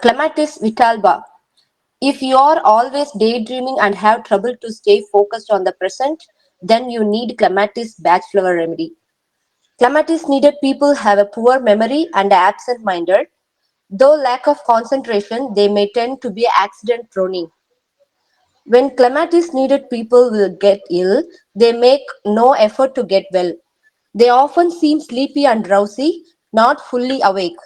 Clematis vitalba. If you are always daydreaming and have trouble to stay focused on the present, then you need Clematis batch flower remedy. Clematis needed people have a poor memory and are absent-minded. Though lack of concentration, they may tend to be accident prone. When clematis needed people will get ill, they make no effort to get well. They often seem sleepy and drowsy, not fully awake.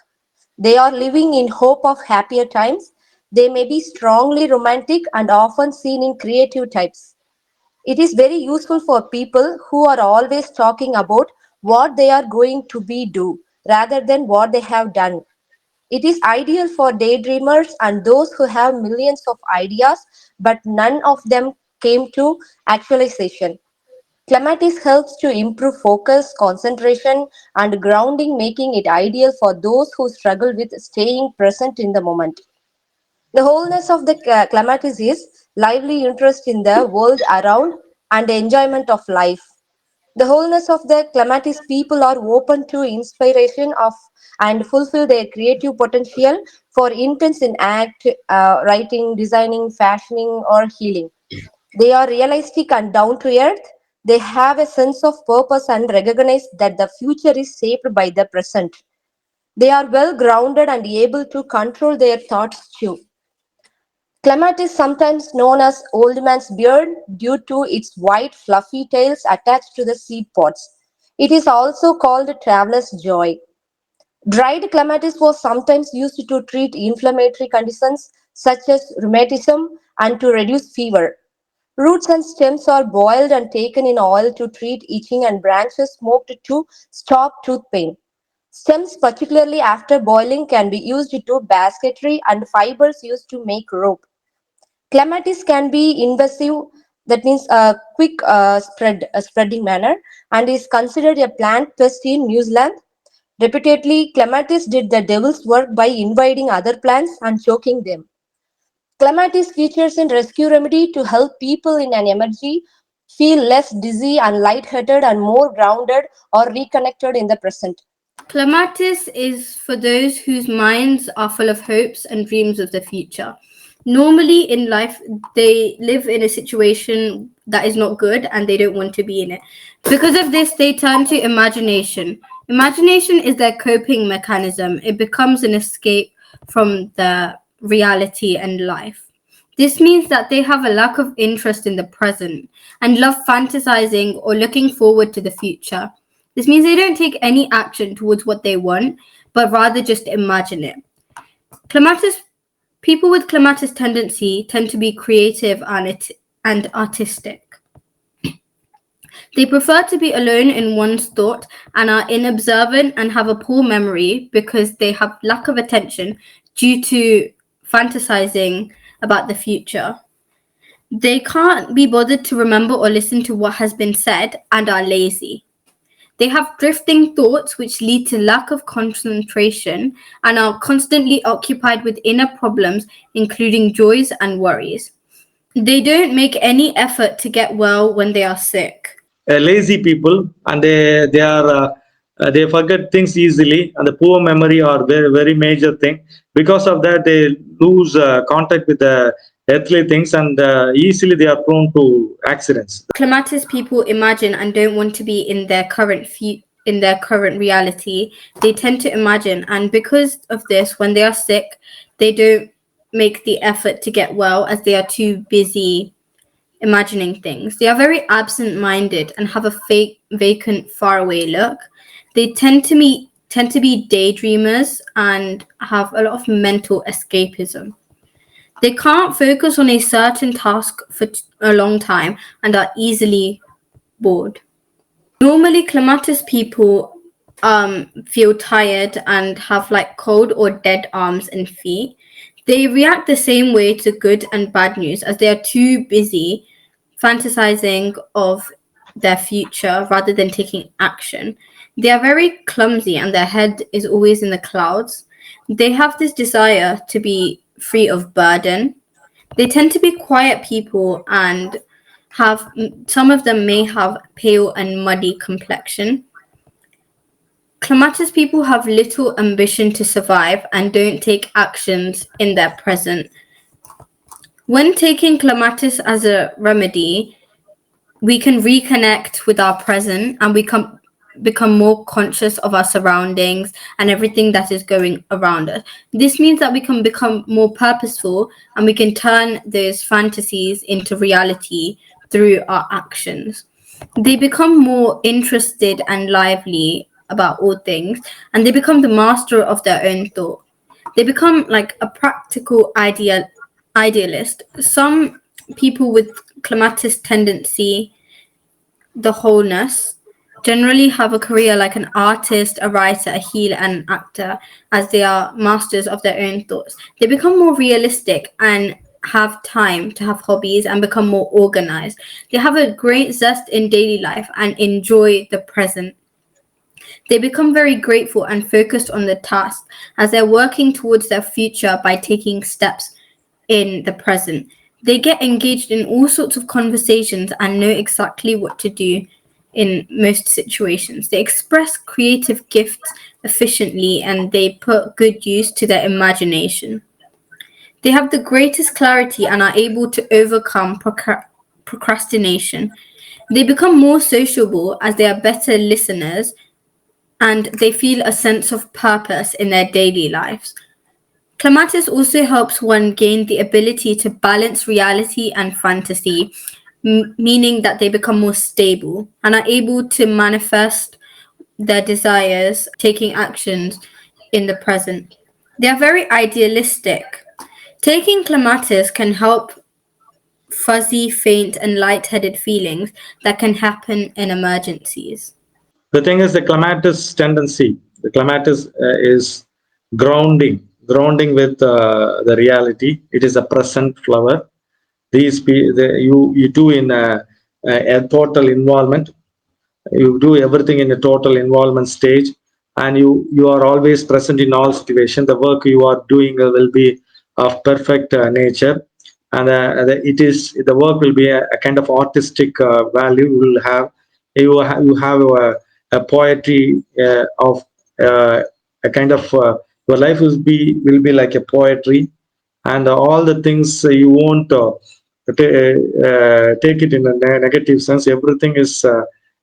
They are living in hope of happier times. They may be strongly romantic and often seen in creative types. It is very useful for people who are always talking about what they are going to be do rather than what they have done. It is ideal for daydreamers and those who have millions of ideas but none of them came to actualization. Clematis helps to improve focus, concentration, and grounding, making it ideal for those who struggle with staying present in the moment. The wholeness of the clematis is lively interest in the world around and enjoyment of life. The wholeness of the clematis people are open to inspiration of and fulfill their creative potential for intents in act, writing, designing, fashioning, or healing. They are realistic and down to earth. They have a sense of purpose and recognize that the future is shaped by the present. They are well grounded and able to control their thoughts too. Clematis, sometimes known as old man's beard due to its white fluffy tails attached to the seed pods. It is also called traveler's joy. Dried clematis was sometimes used to treat inflammatory conditions such as rheumatism and to reduce fever. Roots and stems are boiled and taken in oil to treat itching and branches smoked to stop tooth pain. Stems, particularly after boiling, can be used to basketry and fibers used to make rope. Clematis can be invasive, that means a quick spreading manner, and is considered a plant pest in New Zealand. Repeatedly, clematis did the devil's work by invading other plants and choking them. Clematis features in rescue remedy to help people in an emergency feel less dizzy and lightheaded and more grounded or reconnected in the present. Clematis is for those whose minds are full of hopes and dreams of the future. Normally in life, they live in a situation that is not good and they don't want to be in it. Because of this, they turn to imagination. Imagination is their coping mechanism, it becomes an escape from the reality and life. This means that they have a lack of interest in the present and love fantasizing or looking forward to the future. This means they don't take any action towards what they want, but rather just imagine it. Clematis People with clematis tendency tend to be creative and artistic. They prefer to be alone in one's thought and are inobservant and have a poor memory because they have lack of attention due to fantasizing about the future. They can't be bothered to remember or listen to what has been said and are lazy. They have drifting thoughts which lead to lack of concentration and are constantly occupied with inner problems, including joys and worries. They don't make any effort to get well when they are sick. Lazy people, and they forget things easily, and the poor memory are very major thing. Because of that, they lose contact with the earthly things, and easily they are prone to accidents. Clematis people imagine and don't want to be in their current reality. They tend to imagine, and because of this, when they are sick, they don't make the effort to get well as they are too busy imagining things. They are very absent-minded and have a fake, vacant, faraway look. They tend to be daydreamers and have a lot of mental escapism. They can't focus on a certain task for a long time and are easily bored. Normally, clematis people feel tired and have like cold or dead arms and feet. They react the same way to good and bad news as they are too busy fantasizing of their future rather than taking action. They are very clumsy and their head is always in the clouds. They have this desire to be free of burden. They tend to be quiet people and some of them may have pale and muddy complexion. Clematis people have little ambition to survive and don't take actions in their present. When taking clematis as a remedy, we can reconnect with our present and become more conscious of our surroundings and everything that is going around us. This means that we can become more purposeful and we can turn those fantasies into reality through our actions. They become more interested and lively about all things, and they become the master of their own thought. They become like a practical idealist. Some people with clematis tendency, the wholeness, generally have a career like an artist, a writer, a healer, and an actor, as they are masters of their own thoughts. They become more realistic and have time to have hobbies and become more organized. They have a great zest in daily life and enjoy the present. They become very grateful and focused on the task as they're working towards their future by taking steps in the present. They get engaged in all sorts of conversations and know exactly what to do in most situations. They express creative gifts efficiently and they put good use to their imagination. They have the greatest clarity and are able to overcome procrastination. They become more sociable as they are better listeners and they feel a sense of purpose in their daily lives. Clematis also helps one gain the ability to balance reality and fantasy, meaning that they become more stable and are able to manifest their desires, taking actions in the present. They are very idealistic. Taking clematis can help fuzzy, faint, and light-headed feelings that can happen in emergencies. The thing is, the clematis tendency. The clematis is grounding with the reality. It is a present flower. You do in a total involvement. You do everything in a total involvement stage, and you are always present in all situations. The work you are doing will be of perfect nature, and it is the work will be a kind of artistic value. You will have you have a poetry of a kind of your life will be like a poetry, and all the things you won't take it in a negative sense. Everything is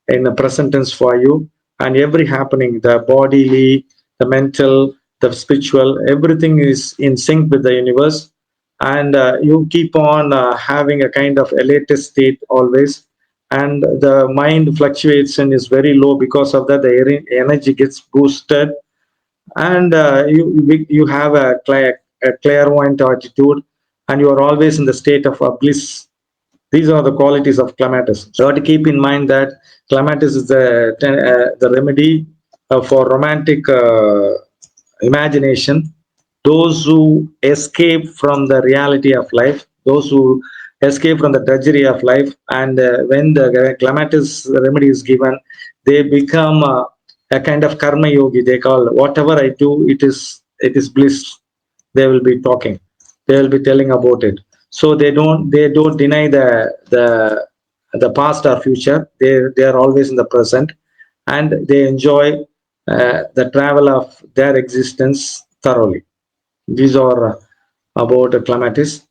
in the present tense for you, and every happening, the bodily, the mental, the spiritual, everything is in sync with the universe, and you keep on having a kind of elated state always, and the mind fluctuation is very low. Because of that, the energy gets boosted, and you have a clairvoyant attitude, and you are always in the state of bliss. These are the qualities of clematis. So you have to keep in mind that clematis is the remedy for romantic imagination. Those who escape from the reality of life, those who escape from the drudgery of life, and when the clematis remedy is given, they become a kind of karma yogi. They call whatever I do, it is bliss. They will be talking. They will be telling about it. So they don't deny the past or future. They are always in the present, and they enjoy the travel of their existence thoroughly. These are about clematis.